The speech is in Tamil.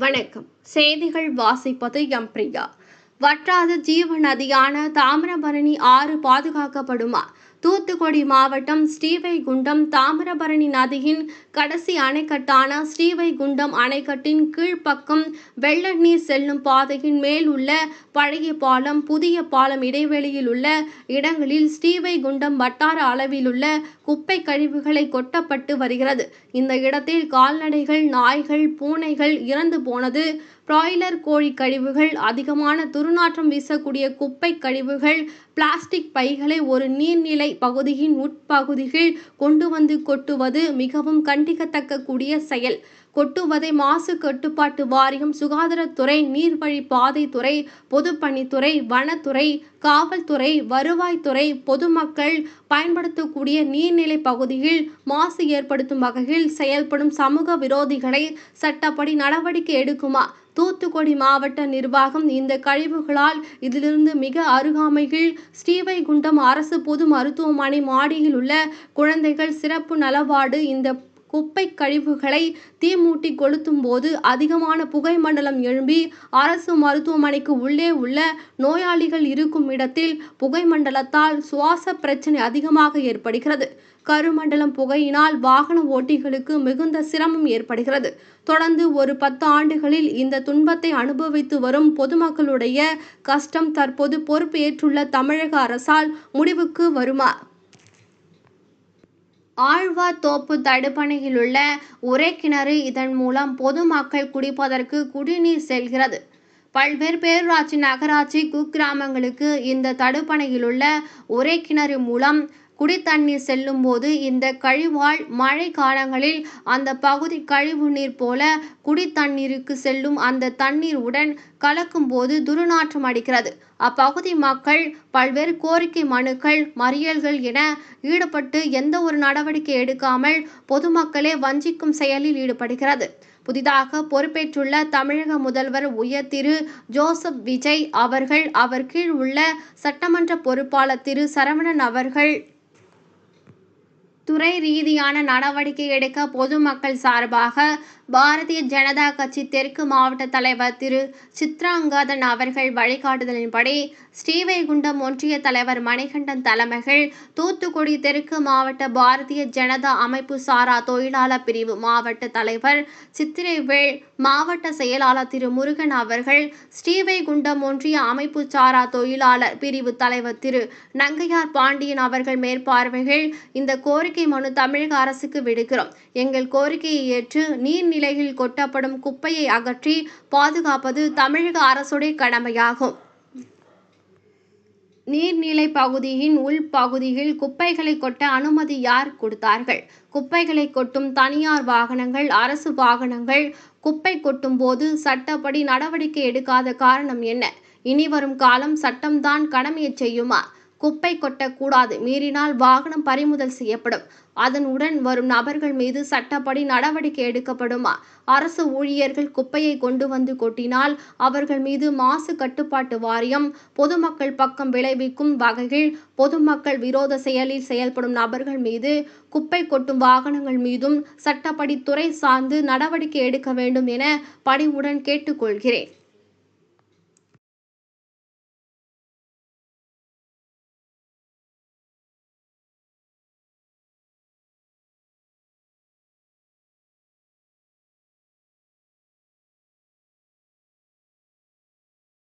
வணக்கம். செய்திகள் வாசிப்பது எம் பிரியா. வற்றாத ஜீவ நதியான தாமிரபரணி ஆறு பாதுகாக்கப்படுமா? தூத்துக்குடி மாவட்டம் ஸ்ரீவைகுண்டம் தாமிரபரணி நதியின் கடைசி அணைக்கட்டான ஸ்ரீவைகுண்டம் அணைக்கட்டின் கீழ்ப்பக்கம் வெள்ள நீர் செல்லும் பாதையின் மேல் உள்ள பழைய பாலம், புதிய பாலம் இடைவெளியில் உள்ள இடங்களில் ஸ்ரீவைகுண்டம் வட்டார அளவிலுள்ள குப்பை கழிவுகளை கொட்டப்பட்டு வருகிறது. இந்த இடத்தில் கால்நடைகள், நாய்கள், பூனைகள் இறந்து போனது, பிராய்லர் கோழி கழிவுகள், அதிகமான துர்நாற்றம் வீசக்கூடிய குப்பை கழிவுகள், பிளாஸ்டிக் பைகளை ஒரு நீர்நிலை பகுதியின் உட்பகுதியில் கொண்டு வந்து கொட்டுவது மிகவும் கண்டிக்கத்தக்க கூடிய செயல். கொட்டுவதை மாசு கட்டுப்பாட்டு வாரியம், சுகாதாரத்துறை, நீர்வழி பாதைத்துறை, பொதுப்பணித்துறை, வனத்துறை, காவல்துறை, வருவாய்த்துறை பொதுமக்கள் பயன்படுத்தக்கூடிய நீர்நிலை பகுதியில் மாசு ஏற்படுத்தும் வகையில் செயல்படும் சமூக விரோதிகளை சட்டப்படி நடவடிக்கை எடுக்குமா? தூத்துக்குடி மாவட்ட நிர்வாகம் இந்த கழிவுகளால் இதிலிருந்து மிக அருகாமையில் ஸ்ரீவைகுண்டம் அரசு பொது மருத்துவமனை மாடியில் உள்ள குழந்தைகள் சிறப்பு நலவார்டு இந்த குப்பை கழிவுகளை தீமூட்டி கொளுத்தும் போது அதிகமான புகை மண்டலம் எழும்பி அரசு மருத்துவமனைக்கு உள்ளே உள்ள நோயாளிகள் இருக்கும் இடத்தில் புகை மண்டலத்தால் சுவாச பிரச்சனை அதிகமாக ஏற்படுகிறது. கருமண்டலம் புகையினால் வாகன ஓட்டிகளுக்கு மிகுந்த சிரமம் ஏற்படுகிறது. தொடர்ந்து ஒரு 10 ஆண்டுகளில் இந்த துன்பத்தை அனுபவித்து வரும் பொதுமக்களுடைய கஷ்டம் தற்போது பொறுப்பேற்றுள்ள தமிழக அரசால் முடிவுக்கு வருமா? ஆழ்வார்தோப்பு தடுப்பணையில் உள்ள ஒரே கிணறு. இதன் மூலம் பொதுமக்கள் குடிப்பதற்கு குடிநீர் செல்கிறது. பல்வேறு பேரூராட்சி, நகராட்சி, குக்கிராமங்களுக்கு இந்த தடுப்பணையில் உள்ள ஒரே கிணறு மூலம் குடித்தண்ணீர் செல்லும் போது இந்த கழிவால் மழை காலங்களில் அந்த பகுதி கழிவு நீர் போல குடித்தண்ணீருக்கு செல்லும் அந்த தண்ணீர் உடன் கலக்கும் போது துர்நாற்றம் அடிக்கிறது. அப்பகுதி மக்கள் பல்வேறு கோரிக்கை மனுக்கள், மறியல்கள் என ஈடுபட்டு எந்த ஒரு நடவடிக்கை எடுக்காமல் பொதுமக்களே வஞ்சிக்கும் செயலில் ஈடுபடுகிறது. புதிதாக பொறுப்பேற்றுள்ள தமிழக முதல்வர் உயர் திரு ஜோசப் விஜய் அவர்கள், அவர் கீழ் உள்ள சட்டமன்ற பொறுப்பாளர் திரு சரவணன் அவர்கள் துறை ரீதியான நடவடிக்கை எடுக்க பொதுமக்கள் சார்பாக பாரதிய ஜனதா கட்சி தெற்கு மாவட்ட தலைவர் திரு சித்ராங்கதன் அவர்கள் வழிகாட்டுதலின்படி ஸ்ரீவைகுண்டம் ஒன்றிய தலைவர் மணிகண்டன் தலைமையில் தூத்துக்குடி தெற்கு மாவட்ட பாரதிய ஜனதா அமைப்பு சாரா தொழிலாளர் பிரிவு மாவட்ட தலைவர் சித்திரைவேல், மாவட்ட செயலாளர் திரு முருகன் அவர்கள், ஸ்ரீவைகுண்டம் ஒன்றிய அமைப்பு சாரா தொழிலாளர் பிரிவு தலைவர் திரு நங்கையார் பாண்டியன் அவர்கள் மேற்பார்வையில் இந்த கோரிக்கை மனு தமிழக அரசுக்கு விடுக்கிறோம். எங்கள் கோரிக்கையை ஏற்று நீர்நிலையில் கொட்டப்படும் குப்பையை அகற்றி பாதுகாப்பது தமிழக அரசுடைய கடமையாகும். நீர்நிலை பகுதியின் உள்பகுதியில் குப்பைகளை கொட்ட அனுமதி யார் கொடுத்தார்கள்? குப்பைகளை கொட்டும் தனியார் வாகனங்கள், அரசு வாகனங்கள் குப்பை கொட்டும் போது சட்டப்படி நடவடிக்கை எடுக்காத காரணம் என்ன? இனி வரும் காலம் சட்டம்தான் கடமையை செய்யுமா? குப்பை கொட்டக்கூடாது, மீறினால் வாகனம் பறிமுதல் செய்யப்படும். அதனுடன் வரும் நபர்கள் மீது சட்டப்படி நடவடிக்கை எடுக்கப்படுமா? அரசு ஊழியர்கள் குப்பையை கொண்டு வந்து கொட்டினால் அவர்கள் மீது மாசு கட்டுப்பாட்டு வாரியம் பொதுமக்கள் பக்கம் விளைவிக்கும் வகையில் பொதுமக்கள் விரோத செயலில் செயல்படும் நபர்கள் மீது, குப்பை கொட்டும் வாகனங்கள் மீதும் சட்டப்படி துறை சார்ந்து நடவடிக்கை எடுக்க வேண்டும் என பணிவுடன் கேட்டுக்கொள்கிறேன்.